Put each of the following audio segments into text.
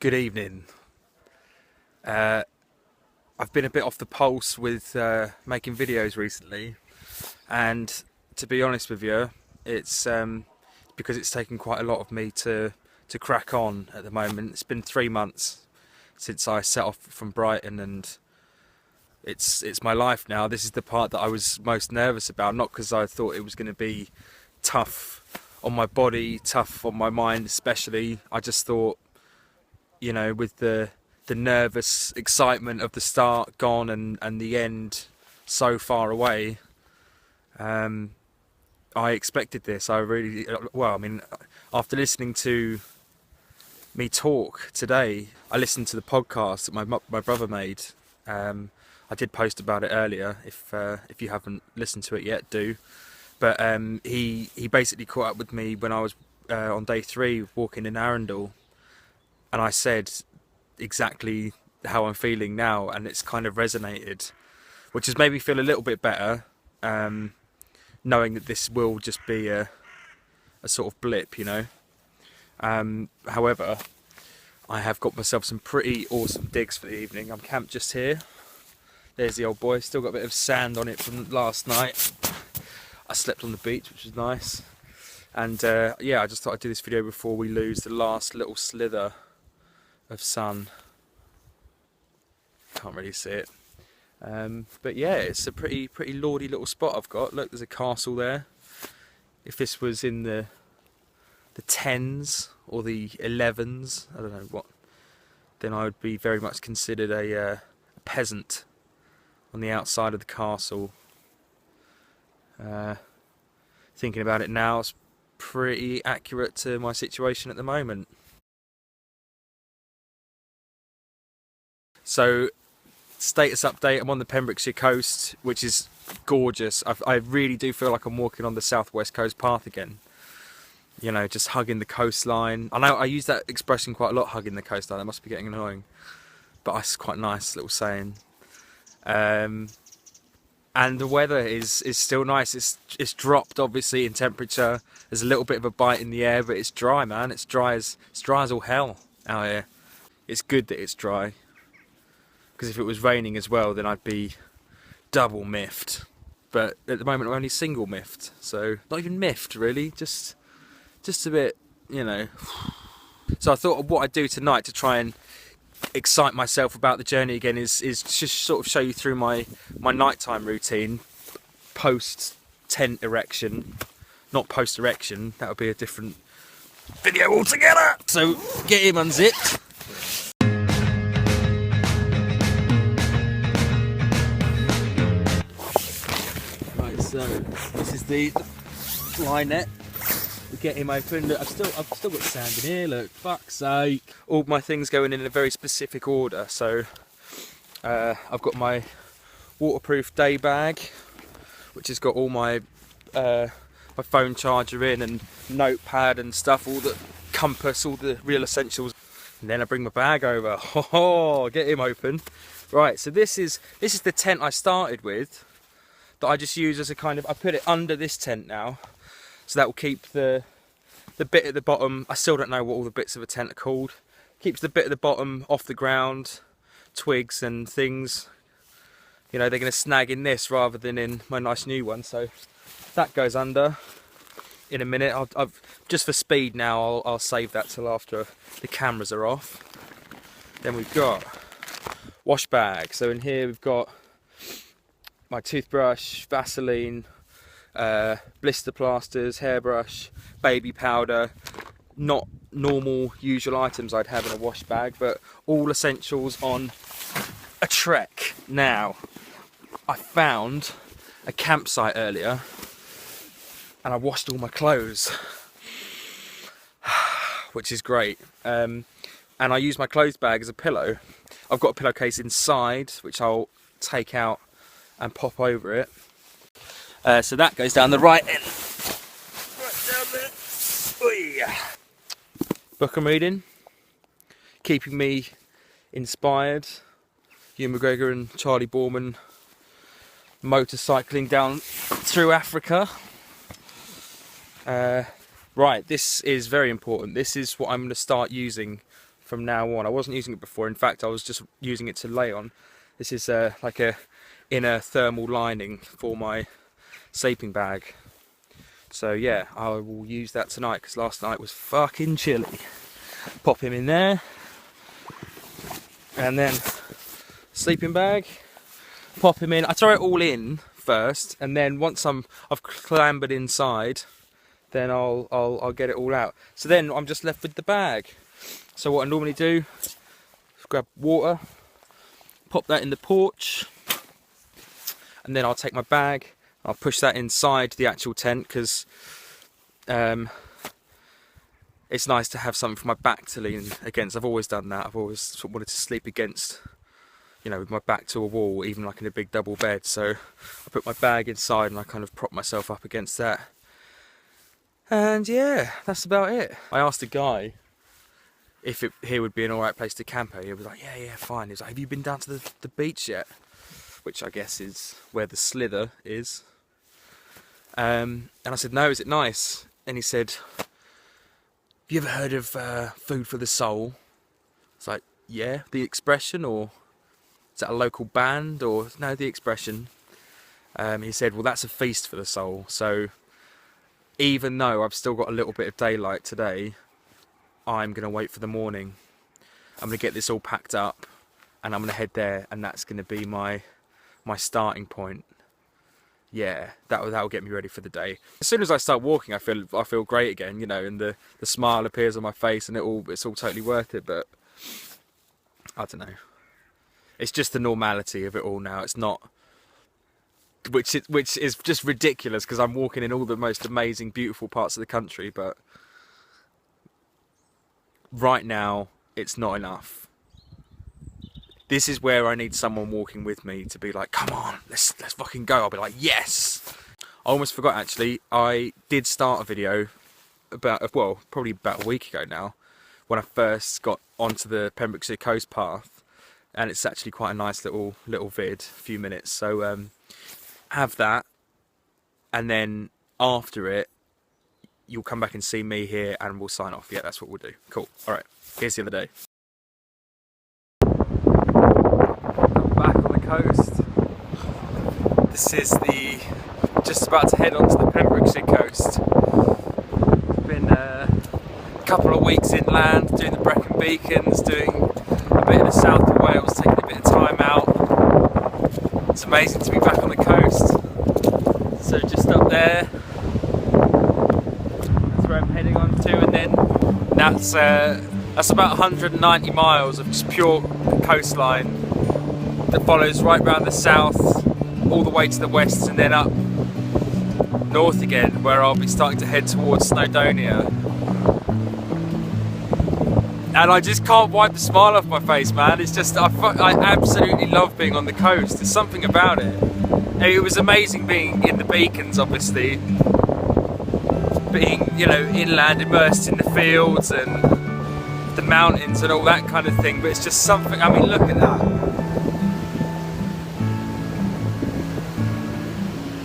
Good evening. I've been a bit off the pulse with making videos recently, and to be honest with you, it's because it's taken quite a lot of me to crack on at the moment. It's been 3 months since I set off from Brighton, and it's my life now. This is the part that I was most nervous about, not because I thought it was going to be tough on my body, tough on my mind especially. I just thought, you know, with the nervous excitement of the start gone and the end so far away, I expected this. I really, well, I mean, after listening to me talk today, I listened to the podcast that my brother made. I did post about it earlier. If you haven't listened to it yet, do. But he basically caught up with me when I was on day 3 walking in Arundel, and I said exactly how I'm feeling now, and it's kind of resonated, which has made me feel a little bit better, knowing that this will just be a sort of blip, you know. However, I have got myself some pretty awesome digs for the evening. I'm camped just here. There's the old boy, still got a bit of sand on it from last night. I slept on the beach, which was nice. And yeah, I just thought I'd do this video before we lose the last little slither of sun. Can't really see it. But yeah, it's a pretty lordy little spot I've got. Look, there's a castle there. If this was in the 10s or the 11s, I don't know what, then I would be very much considered a peasant on the outside of the castle. Thinking about it now, it's pretty accurate to my situation at the moment. So, status update, I'm on the Pembrokeshire coast, which is gorgeous. I really do feel like I'm walking on the southwest coast path again. You know, just hugging the coastline. I know I use that expression quite a lot, hugging the coastline. That must be getting annoying, but it's quite a nice little saying. And the weather is still nice. It's dropped obviously in temperature. There's a little bit of a bite in the air, but it's dry, man. It's dry as all hell out here. It's good that it's dry, because if it was raining as well, then I'd be double miffed. But at the moment I'm only single miffed, so not even miffed really, just a bit, you know. So I thought what I'd do tonight to try and excite myself about the journey again is just sort of show you through my nighttime routine post tent erection, not post erection. That would be a different video altogether. So get him unzipped. Right, so this is the fly net. We get him open. Look, I've still got sand in here. Look, fuck's sake! All my things going in a very specific order. So I've got my waterproof day bag, which has got all my my phone charger in and notepad and stuff, all the compass, all the real essentials. And then I bring my bag over. Oh, get him open. Right. So this is the tent I started with, that I just use as a kind of. I put it under this tent now. So that will keep the bit at the bottom, I still don't know what all the bits of a tent are called, keeps the bit at the bottom off the ground, twigs and things. You know, they're going to snag in this rather than in my nice new one. So that goes under in a minute. I've just for speed now, I'll save that till after the cameras are off. Then we've got wash bag. So in here we've got my toothbrush, Vaseline, blister plasters, hairbrush, baby powder, not normal usual items I'd have in a wash bag, but all essentials on a trek. Now, I found a campsite earlier and I washed all my clothes, which is great, and I use my clothes bag as a pillow. I've got a pillowcase inside which I'll take out and pop over it. So that goes down the right end. Right down there. Oy. Book I'm reading, keeping me inspired. Ewan McGregor and Charlie Borman motorcycling down through Africa. Right, this is very important. This is what I'm going to start using from now on. I wasn't using it before. In fact, I was just using it to lay on. This is like a inner thermal lining for my sleeping bag. So yeah, I will use that tonight because last night was fucking chilly. Pop him in there, and then sleeping bag. Pop him in. I throw it all in first, and then once I've clambered inside, then I'll get it all out. So then I'm just left with the bag. So what I normally do is grab water, pop that in the porch, and then I'll take my bag, I'll push that inside the actual tent because it's nice to have something for my back to lean against. I've always done that. I've always sort of wanted to sleep against, you know, with my back to a wall, even like in a big double bed. So I put my bag inside and I kind of prop myself up against that. And yeah, that's about it. I asked a guy if here would be an alright place to camp out. He was like, yeah, fine. He was like, have you been down to the beach yet? Which I guess is where the slither is. And I said, no, is it nice? And he said, have you ever heard of Food for the Soul? It's like, yeah, the expression, or is that a local band? Or no, the expression. He said, well, that's a feast for the soul. So even though I've still got a little bit of daylight today, I'm going to wait for the morning. I'm going to get this all packed up and I'm going to head there, and that's going to be my starting point. Yeah, that'll get me ready for the day. As soon as I start walking, I feel great again, you know, and the smile appears on my face, and it's all totally worth it. But I don't know. It's just the normality of it all now. It's not, which is just ridiculous because I'm walking in all the most amazing, beautiful parts of the country, but right now it's not enough. This is where I need someone walking with me to be like, come on, let's fucking go. I'll be like, yes. I almost forgot actually, I did start a video probably about a week ago now, when I first got onto the Pembrokeshire coast path, and it's actually quite a nice little vid, a few minutes. So have that, and then after it, you'll come back and see me here and we'll sign off. Yeah, that's what we'll do. Cool. All right, here's the other day. Back on the coast. This is just about to head onto the Pembrokeshire coast. Been a couple of weeks inland, doing the Brecon Beacons, doing a bit of the south of Wales, taking a bit of time out. It's amazing to be back on the coast. So just up there, that's where I'm heading on to, and then that's about 190 miles of just pure coastline that follows right round the south, all the way to the west, and then up north again, where I'll be starting to head towards Snowdonia. And I just can't wipe the smile off my face, man. It's just, I absolutely love being on the coast. There's something about it. And it was amazing being in the beacons, obviously. Being, you know, inland, immersed in the fields and the mountains and all that kind of thing. But it's just something, I mean, look at that.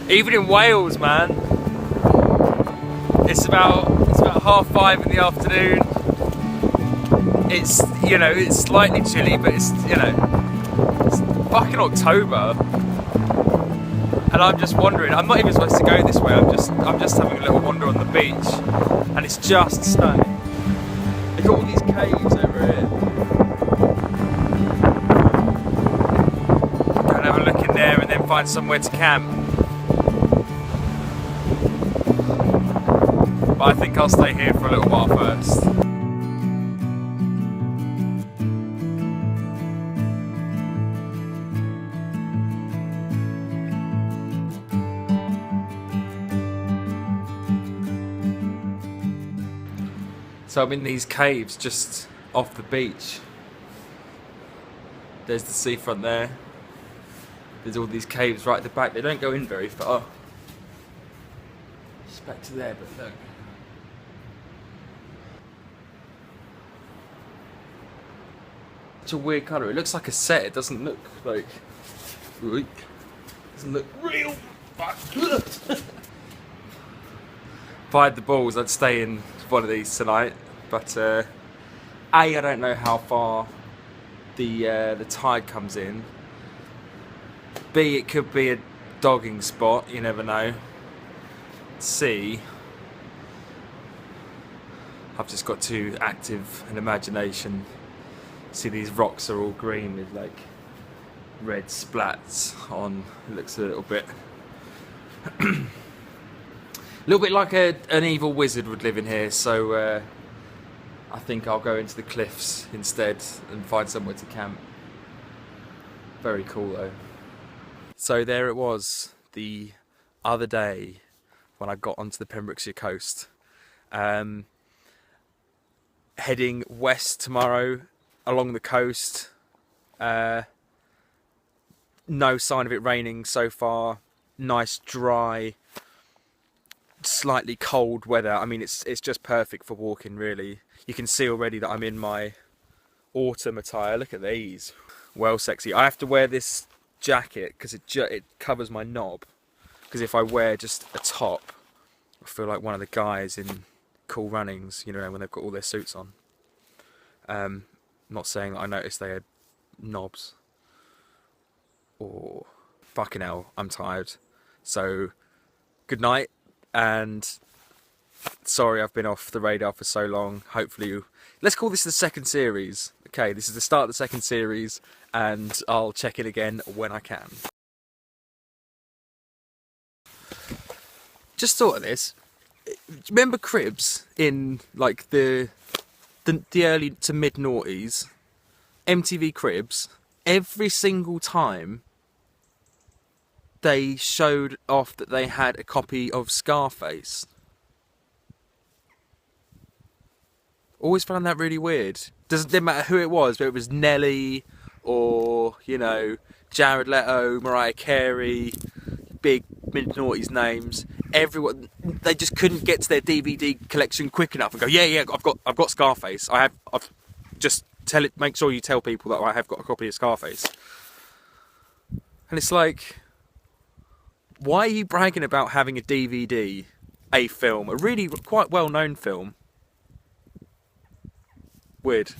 Even in Wales, man, it's about 5:30 in the afternoon. It's, you know, it's slightly chilly, but it's, you know, it's fucking October, and I'm just wandering. I'm not even supposed to go this way. I'm just having a little wander on the beach, and it's just stunning. Look at all these caves over here. Go and have a look in there, and then find somewhere to camp. But I think I'll stay here for a little while first. So I'm in these caves just off the beach. There's the seafront there. There's all these caves right at the back. They don't go in very far. Just back to there, but look. It's a weird colour. It looks like a set. It doesn't look like... It doesn't look real. If I had the balls, I'd stay in one of these tonight. But A, I don't know how far the tide comes in. B, it could be a dogging spot, you never know. C, I've just got too active an imagination. See, these rocks are all green with like red splats on. It looks a little bit like an evil wizard would live in here, so I think I'll go into the cliffs instead and find somewhere to camp. Very cool though. So there it was, the other day when I got onto the Pembrokeshire coast. Heading west tomorrow along the coast. No sign of it raining so far. Nice, dry, slightly cold weather. I mean, it's just perfect for walking, really. You can see already that I'm in my autumn attire. Look at these. Well sexy. I have to wear this jacket because it covers my knob. Because if I wear just a top, I feel like one of the guys in Cool Runnings, you know, when they've got all their suits on. Not saying that I noticed they had knobs. Or fucking hell, I'm tired. So, good night, and sorry I've been off the radar for so long. Hopefully, let's call this the second series. Okay, this is the start of the second series, and I'll check in again when I can. Just thought of this. Remember Cribs in like the early to mid noughties? MTV Cribs. Every single time they showed off that they had a copy of Scarface. Always found that really weird. Didn't matter who it was, but it was Nelly or, you know, Jared Leto, Mariah Carey, big mid-noughties names. Everyone, they just couldn't get to their DVD collection quick enough and go, yeah, I've got Scarface. I've just make sure you tell people that I have got a copy of Scarface. And it's like, why are you bragging about having a DVD, a film, a really quite well-known film? Weird.